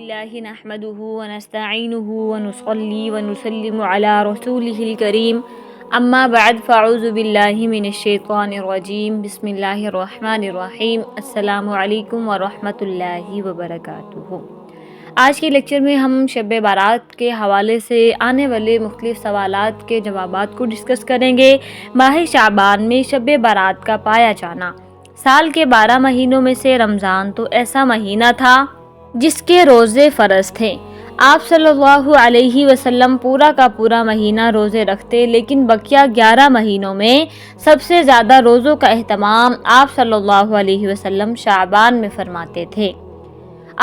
لله نحمده ونستعينه ونصلي ونسلم على رسوله الكريم اما بعد فاعوذ بالله من الشیطان الرجیم بسم اللہ الرحمن الرحیم السلام علیکم ورحمۃ اللہ وبرکاتہ۔ آج کے لیکچر میں ہم شب بارات کے حوالے سے آنے والے مختلف سوالات کے جوابات کو ڈسکس کریں گے۔ ماہ شعبان میں شب بارات کا پایا جانا۔ سال کے 12 مہینوں میں سے رمضان تو ایسا مہینہ تھا جس کے روزے فرض تھے۔ آپ صلی اللہ علیہ وسلم پورا کا پورا مہینہ روزے رکھتے، لیکن بقیہ 11 مہینوں میں سب سے زیادہ روزوں کا اہتمام آپ صلی اللہ علیہ وسلم شعبان میں فرماتے تھے۔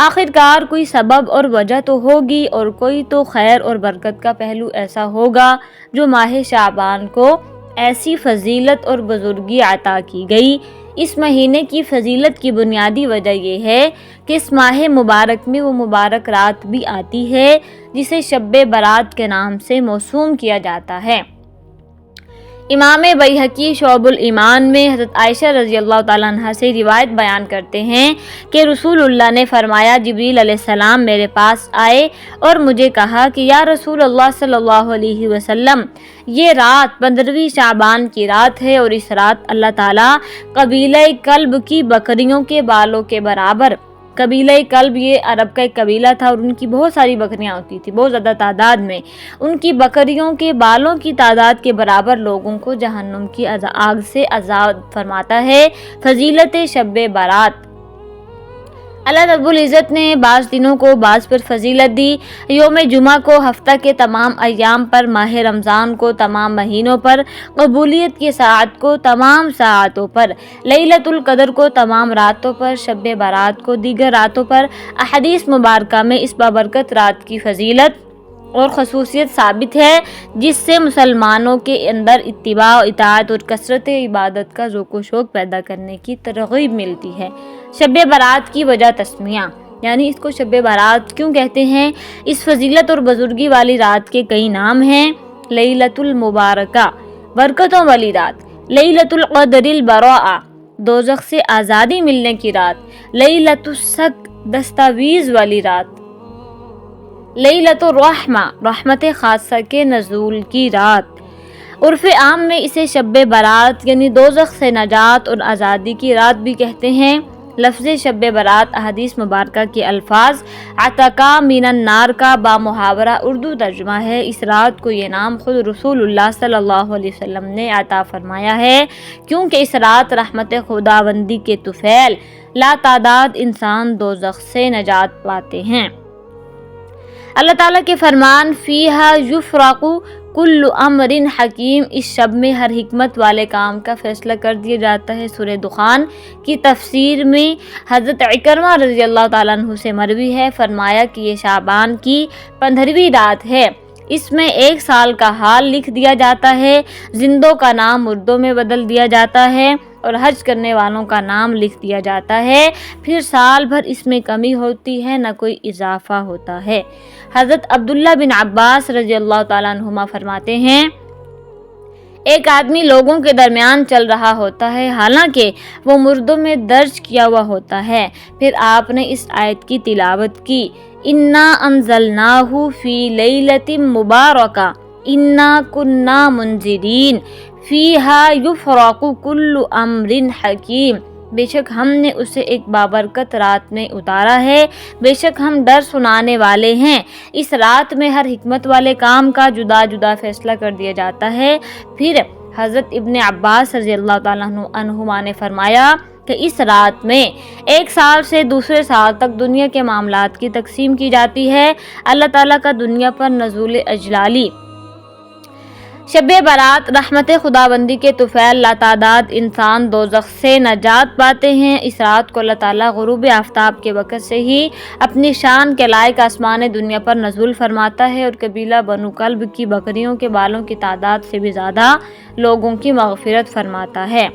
آخرکار کوئی سبب اور وجہ تو ہوگی، اور کوئی تو خیر اور برکت کا پہلو ایسا ہوگا جو ماہ شعبان کو ایسی فضیلت اور بزرگی عطا کی گئی۔ اس مہینے کی فضیلت کی بنیادی وجہ یہ ہے کہ اس ماہ مبارک میں وہ مبارک رات بھی آتی ہے جسے شب برات کے نام سے موسوم کیا جاتا ہے۔ امام بیہقی شعب الایمان میں حضرت عائشہ رضی اللہ تعالیٰ عنہ سے روایت بیان کرتے ہیں کہ رسول اللہ نے فرمایا، جبریل علیہ السلام میرے پاس آئے اور مجھے کہا کہ یا رسول اللہ صلی اللہ علیہ وسلم، یہ رات 15ویں شعبان کی رات ہے، اور اس رات اللہ تعالیٰ قبیلہ کلب کی بکریوں کے بالوں کے برابر، قبیلہ کلب یہ عرب کا ایک قبیلہ تھا اور ان کی بہت ساری بکریاں ہوتی تھی، بہت زیادہ تعداد میں، ان کی بکریوں کے بالوں کی تعداد کے برابر لوگوں کو جہنم کی آگ سے آزاد فرماتا ہے۔ فضیلت شب بارات۔ اللہ رب العزت نے بعض دنوں کو بعض پر فضیلت دی۔ یوم جمعہ کو ہفتہ کے تمام ایام پر، ماہ رمضان کو تمام مہینوں پر، قبولیت کی ساعت کو تمام ساعتوں پر، لیلۃ القدر کو تمام راتوں پر، شب بارات کو دیگر راتوں پر۔ احادیث مبارکہ میں اس بابرکت رات کی فضیلت اور خصوصیت ثابت ہے جس سے مسلمانوں کے اندر اتباع، اطاعت اور کثرت عبادت کا ذوق و شوق پیدا کرنے کی ترغیب ملتی ہے۔ شب بارات کی وجہ تسمیہ، یعنی اس کو شب بارات کیوں کہتے ہیں؟ اس فضیلت اور بزرگی والی رات کے کئی نام ہیں۔ لیلۃ المبارکہ، برکتوں والی رات۔ لیلۃ القدر البراءہ، دوزخ سے آزادی ملنے کی رات۔ لیلۃ الصدق، دستاویز والی رات۔ لیلۃ الرحمہ، رحمت خاصہ کے نزول کی رات۔ عرف عام میں اسے شب برات یعنی دوزخ سے نجات اور آزادی کی رات بھی کہتے ہیں۔ لفظ شب برات احادیث مبارکہ کے الفاظ عتقہ من النار کا بامحاورہ اردو ترجمہ ہے۔ اس رات کو یہ نام خود رسول اللہ صلی اللہ علیہ وسلم نے عطا فرمایا ہے، کیونکہ اس رات رحمت خداوندی کے طفیل لا تعداد انسان دوزخ سے نجات پاتے ہیں۔ اللہ تعالیٰ کے فرمان فیہا یفرق کل امر حکیم، اس شب میں ہر حکمت والے کام کا فیصلہ کر دیا جاتا ہے۔ سورہ دخان کی تفسیر میں حضرت عکرمہ رضی اللہ تعالیٰ عنہ سے مروی ہے، فرمایا کہ یہ شعبان کی 15ویں رات ہے، اس میں 1 سال کا حال لکھ دیا جاتا ہے، زندوں کا نام مردوں میں بدل دیا جاتا ہے، اور حج کرنے والوں کا نام لکھ دیا جاتا ہے، پھر سال بھر اس میں کمی ہوتی ہے، نہ کوئی اضافہ ہوتا ہے۔ حضرت عبداللہ بن عباس رضی اللہ تعالیٰ عنہما فرماتے ہیں، ایک آدمی لوگوں کے درمیان چل رہا ہوتا ہے، حالانکہ وہ مردوں میں درج کیا ہوا ہوتا ہے۔ پھر آپ نے اس آیت کی تلاوت کی، انا انزلناہ فی لیلۃ مبارکہ انا کنا منذرین فیہا یفرق کل امر حکیم، بے شک ہم نے اسے ایک بابرکت رات میں اتارا ہے، بے شک ہم ڈر سنانے والے ہیں۔ اس رات میں ہر حکمت والے کام کا جدا جدا فیصلہ کر دیا جاتا ہے۔ پھر حضرت ابن عباس رضی اللہ تعالیٰ عنہما نے فرمایا کہ اس رات میں 1 سال سے دوسرے سال تک دنیا کے معاملات کی تقسیم کی جاتی ہے۔ اللہ تعالیٰ کا دنیا پر نزول اجلالی۔ شب برات رحمت خداوندی کے طفیل لاتعداد انسان دوزخ سے نجات پاتے ہیں۔ اس رات کو اللہ تعالیٰ غروب آفتاب کے وقت سے ہی اپنی شان کے لائق آسمان دنیا پر نزول فرماتا ہے، اور قبیلہ بنو کلب کی بکریوں کے بالوں کی تعداد سے بھی زیادہ لوگوں کی مغفرت فرماتا ہے۔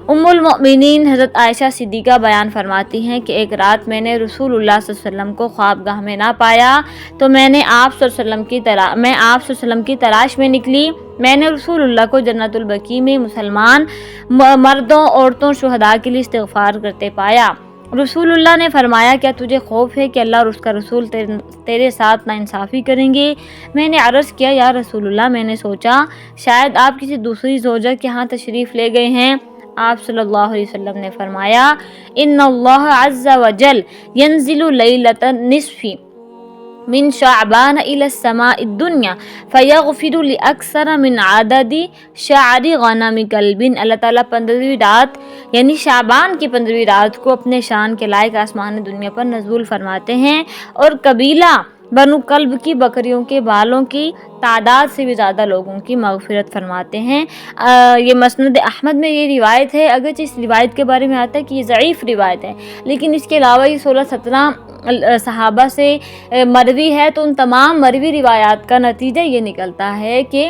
ام المؤمنین حضرت عائشہ صدیقہ بیان فرماتی ہیں کہ ایک رات میں نے رسول اللہ صلی اللہ علیہ وسلم کو خوابگاہ میں نہ پایا تو میں آپ صلی اللہ علیہ وسلم کی تلاش میں نکلی۔ میں نے رسول اللہ کو جنت البقیع میں مسلمان مردوں، عورتوں، شہداء کے لیے استغفار کرتے پایا۔ رسول اللہ نے فرمایا کیا تجھے خوف ہے کہ اللہ اور اس کا رسول تیرے ساتھ ناانصافی کریں گے؟ میں نے عرض کیا یا رسول اللہ میں نے سوچا شاید آپ کسی دوسری زوجہ کے ہاں تشریف لے گئے ہیں۔ آپ صلی اللہ علیہ وسلم نے فرمایا ان اللہ عز وجل ینزل لیلۃ النصف من شعبان الى السماء الدنیا فیغفر لاکثر من عدد شعر غنم کلب۔ اللہ تعالیٰ 15ویں رات یعنی شعبان کی 15ویں رات کو اپنے شان کے لائق آسمان دنیا پر نزول فرماتے ہیں اور قبیلہ بنو کلب کی بکریوں کے بالوں کی تعداد سے بھی زیادہ لوگوں کی مغفرت فرماتے ہیں۔ یہ مسند احمد میں یہ روایت ہے، اگرچہ اس روایت کے بارے میں آتا ہے کہ یہ ضعیف روایت ہے، لیکن اس کے علاوہ یہ 16-17 صحابہ سے مروی ہے، تو ان تمام مروی روایات کا نتیجہ یہ نکلتا ہے کہ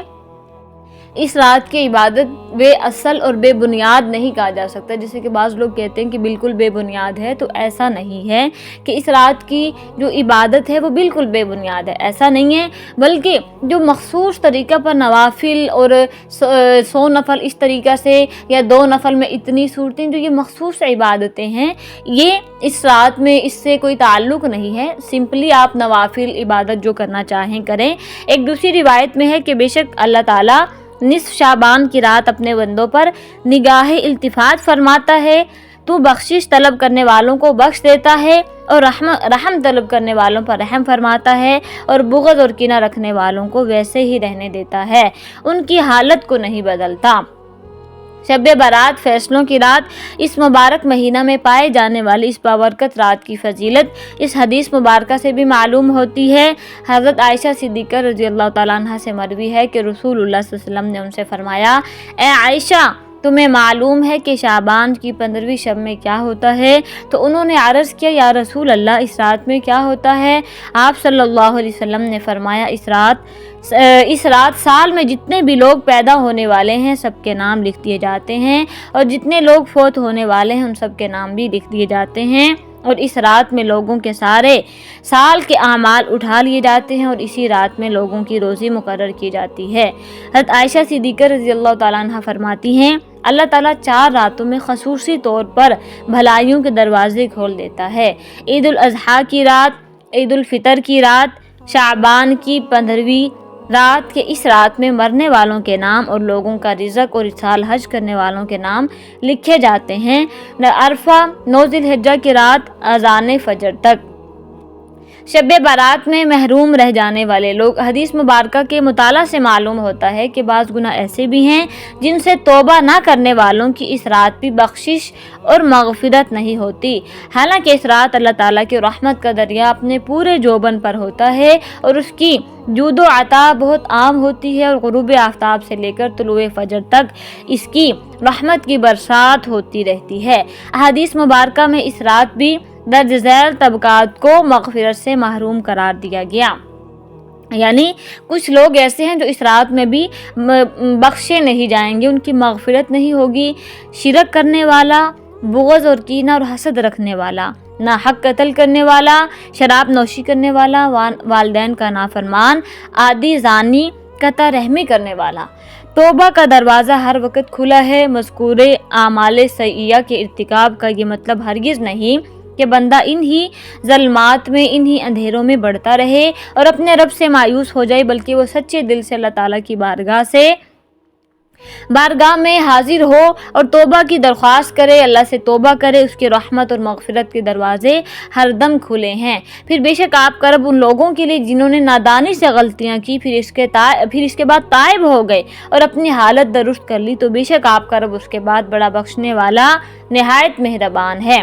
اس رات کی عبادت بے اصل اور بے بنیاد نہیں کہا جا سکتا، جیسے کہ بعض لوگ کہتے ہیں کہ بالکل بے بنیاد ہے، تو ایسا نہیں ہے کہ اس رات کی جو عبادت ہے وہ بالکل بے بنیاد ہے، ایسا نہیں ہے، بلکہ جو مخصوص طریقہ پر نوافل اور 100 نفل اس طریقہ سے یا 2 نفل میں اتنی صورتیں، جو یہ مخصوص عبادتیں ہیں، یہ اس رات میں اس سے کوئی تعلق نہیں ہے، سمپلی آپ نوافل عبادت جو کرنا چاہیں کریں۔ ایک دوسری روایت میں ہے کہ بے شک اللہ تعالیٰ نصف شعبان کی رات اپنے بندوں پر نگاہ التفات فرماتا ہے، تو بخشش طلب کرنے والوں کو بخش دیتا ہے اور رحم طلب کرنے والوں پر رحم فرماتا ہے اور بغض اور کینہ رکھنے والوں کو ویسے ہی رہنے دیتا ہے، ان کی حالت کو نہیں بدلتا۔ شب برات فیصلوں کی رات، اس مبارک مہینہ میں پائے جانے والی اس بابرکت رات کی فضیلت اس حدیث مبارکہ سے بھی معلوم ہوتی ہے۔ حضرت عائشہ صدیقہ رضی اللہ تعالیٰ عنہ سے مروی ہے کہ رسول اللہ صلی اللہ علیہ وسلم نے ان سے فرمایا اے عائشہ تمہیں معلوم ہے کہ شعبان کی 15ویں شب میں کیا ہوتا ہے؟ تو انہوں نے عرض کیا یا رسول اللہ اس رات میں کیا ہوتا ہے؟ آپ صلی اللہ علیہ وسلم نے فرمایا اس رات سال میں جتنے بھی لوگ پیدا ہونے والے ہیں سب کے نام لکھ دیے جاتے ہیں، اور جتنے لوگ فوت ہونے والے ہیں ان سب کے نام بھی لکھ دیے جاتے ہیں، اور اس رات میں لوگوں کے سارے سال کے اعمال اٹھا لیے جاتے ہیں، اور اسی رات میں لوگوں کی روزی مقرر کی جاتی ہے۔ حضرت عائشہ صدیقہ رضی اللہ تعالیٰ عنہ فرماتی ہیں اللہ تعالیٰ 4 راتوں میں خصوصی طور پر بھلائیوں کے دروازے کھول دیتا ہے: عید الاضحیٰ کی رات، عید الفطر کی رات، شعبان کی 15ویں رات کے اس رات میں مرنے والوں کے نام اور لوگوں کا رزق اور اس سال حج کرنے والوں کے نام لکھے جاتے ہیں۔ عرفہ 9 ذی الحجہ کی رات اذان فجر تک۔ شب برات میں محروم رہ جانے والے لوگ، حدیث مبارکہ کے مطالعہ سے معلوم ہوتا ہے کہ بعض گناہ ایسے بھی ہیں جن سے توبہ نہ کرنے والوں کی اس رات بھی بخشش اور مغفرت نہیں ہوتی، حالانکہ اس رات اللہ تعالیٰ کی رحمت کا دریا اپنے پورے جوبن پر ہوتا ہے اور اس کی جود و عطا بہت عام ہوتی ہے، اور غروب آفتاب سے لے کر طلوع فجر تک اس کی رحمت کی برسات ہوتی رہتی ہے۔ حدیث مبارکہ میں اس رات بھی درج ذیل طبقات کو مغفرت سے محروم قرار دیا گیا، یعنی کچھ لوگ ایسے ہیں جو اس رات میں بھی بخشے نہیں جائیں گے، ان کی مغفرت نہیں ہوگی۔ شرک کرنے والا، بغض اور کینہ اور حسد رکھنے والا، ناحق قتل کرنے والا، شراب نوشی کرنے والا، والدین کا نافرمان، عادی، زانی، قطع رحمی کرنے والا۔ توبہ کا دروازہ ہر وقت کھلا ہے۔ مذکورے اعمال سیئہ کے ارتکاب کا یہ مطلب ہرگز نہیں کہ بندہ انہی ظلمات میں، انہی اندھیروں میں بڑھتا رہے اور اپنے رب سے مایوس ہو جائے، بلکہ وہ سچے دل سے اللہ تعالیٰ کی بارگاہ میں حاضر ہو اور توبہ کی درخواست کرے، اللہ سے توبہ کرے، اس کی رحمت اور مغفرت کے دروازے ہر دم کھلے ہیں۔ پھر بے شک آپ کا رب ان لوگوں کے لیے جنہوں نے نادانی سے غلطیاں کی پھر اس کے بعد تائب ہو گئے اور اپنی حالت درست کر لی، تو بے شک آپ کا رب اس کے بعد بڑا بخشنے والا، نہایت مہربان ہے۔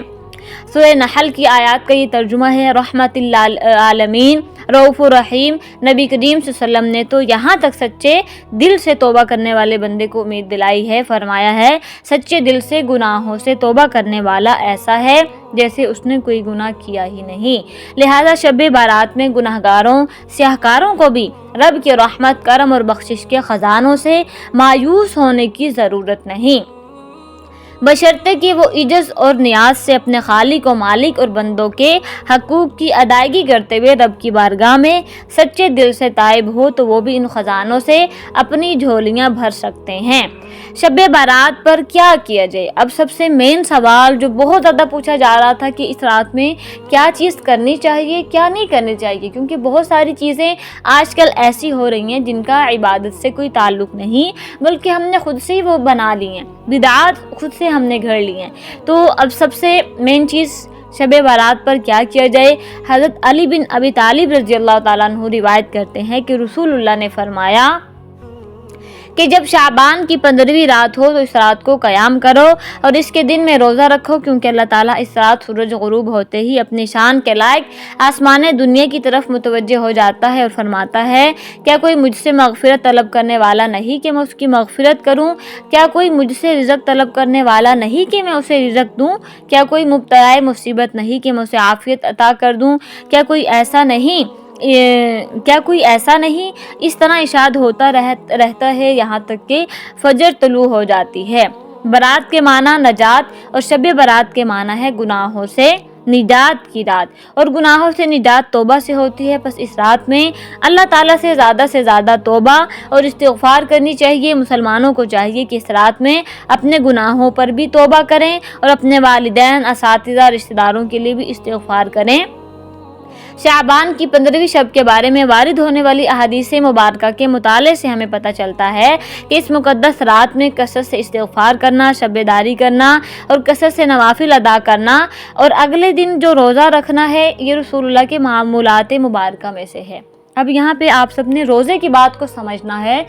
سورہ نحل کی آیات کا یہ ترجمہ ہے: رحمت للعالمین، رؤوف الرحیم۔ نبی کریم صلی اللہ علیہ وسلم نے تو یہاں تک سچے دل سے توبہ کرنے والے بندے کو امید دلائی ہے، فرمایا ہے سچے دل سے گناہوں سے توبہ کرنے والا ایسا ہے جیسے اس نے کوئی گناہ کیا ہی نہیں۔ لہذا شب بارات میں گناہگاروں، سیاہکاروں کو بھی رب کی رحمت، کرم اور بخشش کے خزانوں سے مایوس ہونے کی ضرورت نہیں۔ بشرطے کہ وہ عجز اور نیاز سے اپنے خالق و مالک اور بندوں کے حقوق کی ادائیگی کرتے ہوئے رب کی بارگاہ میں سچے دل سے تائب ہو تو وہ بھی ان خزانوں سے اپنی جھولیاں بھر سکتے ہیں۔ شب بارات پر کیا کیا جائے؟ اب سب سے مین سوال جو بہت زیادہ پوچھا جا رہا تھا کہ اس رات میں کیا چیز کرنی چاہیے، کیا نہیں کرنی چاہیے، کیونکہ بہت ساری چیزیں آج کل ایسی ہو رہی ہیں جن کا عبادت سے کوئی تعلق نہیں، بلکہ ہم نے خود سے ہی وہ بنا لی ہیں، بدعات خود سے ہم نے گھڑ لی ہیں۔ تو اب سب سے مین چیز شب بارات پر کیا جائے؟ حضرت علی بن ابی طالب رضی اللہ تعالیٰ عنہ روایت کرتے ہیں کہ رسول اللہ نے فرمایا کہ جب شعبان کی 15ویں رات ہو تو اس رات کو قیام کرو اور اس کے دن میں روزہ رکھو، کیونکہ اللہ تعالیٰ اس رات سورج غروب ہوتے ہی اپنی شان کے لائق آسمان دنیا کی طرف متوجہ ہو جاتا ہے اور فرماتا ہے کیا کوئی مجھ سے مغفرت طلب کرنے والا نہیں کہ میں اس کی مغفرت کروں؟ کیا کوئی مجھ سے رزق طلب کرنے والا نہیں کہ میں اسے رزق دوں؟ کیا کوئی مبتلا مصیبت نہیں کہ میں اسے عافیت عطا کر دوں؟ کیا کوئی ایسا نہیں؟ اس طرح ارشاد ہوتا رہتا ہے یہاں تک کہ فجر طلوع ہو جاتی ہے۔ برات کے معنی نجات اور شب برات کے معنی ہے گناہوں سے نجات کی رات، اور گناہوں سے نجات توبہ سے ہوتی ہے۔ پس اس رات میں اللہ تعالیٰ سے زیادہ توبہ اور استغفار کرنی چاہیے۔ مسلمانوں کو چاہیے کہ اس رات میں اپنے گناہوں پر بھی توبہ کریں اور اپنے والدین، اساتذہ، رشتہ داروں کے لیے بھی استغفار کریں۔ شعبان کی 15ویں شب کے بارے میں وارد ہونے والی احادیث مبارکہ کے مطالعے سے ہمیں پتہ چلتا ہے کہ اس مقدس رات میں کثرت سے استغفار کرنا، شب داری کرنا اور کثرت سے نوافل ادا کرنا اور اگلے دن جو روزہ رکھنا ہے، یہ رسول اللہ کے معمولات مبارکہ میں سے ہے۔ اب یہاں پہ آپ سب نے روزے کی بات کو سمجھنا ہے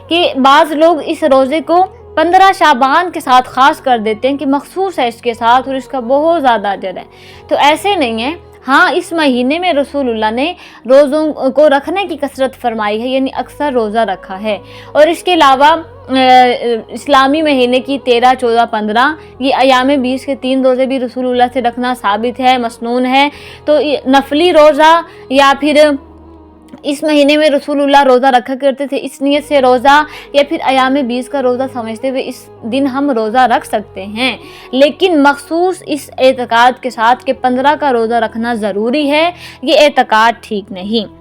کہ بعض لوگ اس روزے کو 15 شعبان کے ساتھ خاص کر دیتے ہیں کہ مخصوص ہے اس کے ساتھ اور اس کا بہت زیادہ اجر ہے، تو ایسے نہیں ہے۔ ہاں، اس مہینے میں رسول اللہ نے روزوں کو رکھنے کی کثرت فرمائی ہے، یعنی اکثر روزہ رکھا ہے، اور اس کے علاوہ اسلامی مہینے کی 13، 14، 15 یہ ایام 20 کے 3 روزے بھی رسول اللہ سے رکھنا ثابت ہے، مسنون ہے۔ تو نفلی روزہ یا پھر اس مہینے میں رسول اللہ روزہ رکھا کرتے تھے، اس نیت سے روزہ یا پھر ایام 20 کا روزہ سمجھتے ہوئے اس دن ہم روزہ رکھ سکتے ہیں، لیکن مخصوص اس اعتقاد کے ساتھ کہ 15 کا روزہ رکھنا ضروری ہے، یہ اعتقاد ٹھیک نہیں۔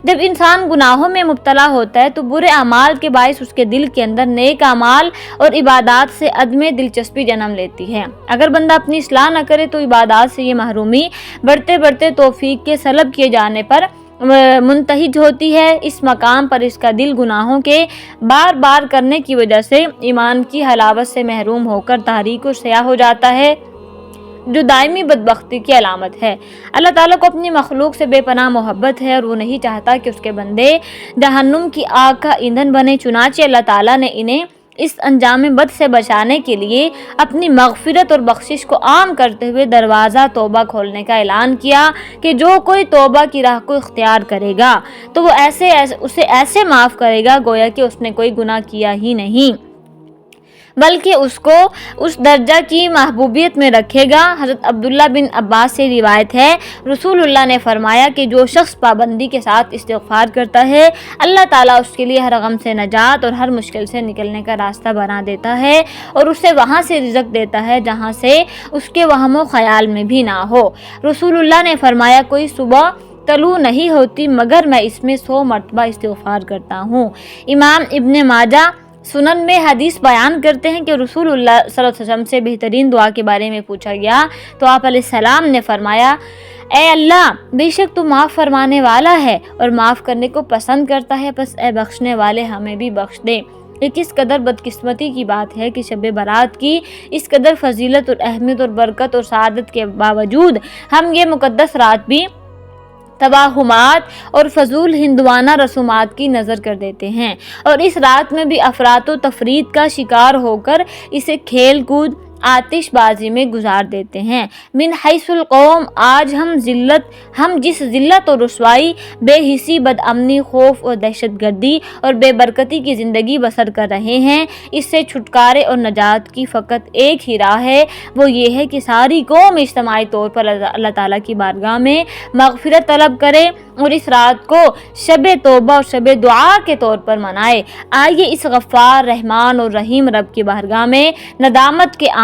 جب انسان گناہوں میں مبتلا ہوتا ہے تو برے اعمال کے باعث اس کے دل کے اندر نیک اعمال اور عبادات سے عدم دلچسپی جنم لیتی ہے۔ اگر بندہ اپنی اصلاح نہ کرے تو عبادات سے یہ محرومی بڑھتے توفیق کے سلب کیے جانے پر منتہج ہوتی ہے۔ اس مقام پر اس کا دل گناہوں کے بار کرنے کی وجہ سے ایمان کی حلاوت سے محروم ہو کر تاریک و سیاہ ہو جاتا ہے، جو دائمی بدبختی کی علامت ہے۔ اللہ تعالیٰ کو اپنی مخلوق سے بے پناہ محبت ہے اور وہ نہیں چاہتا کہ اس کے بندے جہنم کی آگ کا ایندھن بنے، چنانچہ اللہ تعالیٰ نے انہیں اس انجام بد سے بچانے کے لیے اپنی مغفرت اور بخشش کو عام کرتے ہوئے دروازہ توبہ کھولنے کا اعلان کیا کہ جو کوئی توبہ کی راہ کو اختیار کرے گا تو وہ اسے ایسے معاف کرے گا گویا کہ اس نے کوئی گناہ کیا ہی نہیں، بلکہ اس کو اس درجہ کی محبوبیت میں رکھے گا۔ حضرت عبداللہ بن عباس سے روایت ہے، رسول اللہ نے فرمایا کہ جو شخص پابندی کے ساتھ استغفار کرتا ہے، اللہ تعالیٰ اس کے لیے ہر غم سے نجات اور ہر مشکل سے نکلنے کا راستہ بنا دیتا ہے اور اسے وہاں سے رزق دیتا ہے جہاں سے اس کے وہم و خیال میں بھی نہ ہو۔ رسول اللہ نے فرمایا کوئی صبح طلوع نہیں ہوتی مگر میں اس میں 100 مرتبہ استغفار کرتا ہوں۔ امام ابن ماجہ سنن میں حدیث بیان کرتے ہیں کہ رسول اللہ صلی اللہ علیہ وسلم سے بہترین دعا کے بارے میں پوچھا گیا تو آپ علیہ السلام نے فرمایا، اے اللہ، بے شک تو معاف فرمانے والا ہے اور معاف کرنے کو پسند کرتا ہے، پس اے بخشنے والے ہمیں بھی بخش دے۔ یہ کس قدر بدقسمتی کی بات ہے کہ شب برات کی اس قدر فضیلت اور اہمیت اور برکت اور سعادت کے باوجود ہم یہ مقدس رات بھی توہمات اور فضول ہندوانہ رسومات کی نظر کر دیتے ہیں، اور اس رات میں بھی افراط و تفرید کا شکار ہو کر اسے کھیل کود، آتش بازی میں گزار دیتے ہیں۔ من حیث القوم، آج ہم جس ذلت اور رسوائی، بے حسی، بد امنی، خوف اور دہشت گردی اور بے برکتی کی زندگی بسر کر رہے ہیں، اس سے چھٹکارے اور نجات کی فقط ایک ہی راہ ہے، وہ یہ ہے کہ ساری قوم اجتماعی طور پر اللہ تعالیٰ کی بارگاہ میں مغفرت طلب کرے اور اس رات کو شب توبہ اور شب دعا کے طور پر منائے۔ آئیے اس غفار، رحمان اور رحیم رب کی بارگاہ میں ندامت کے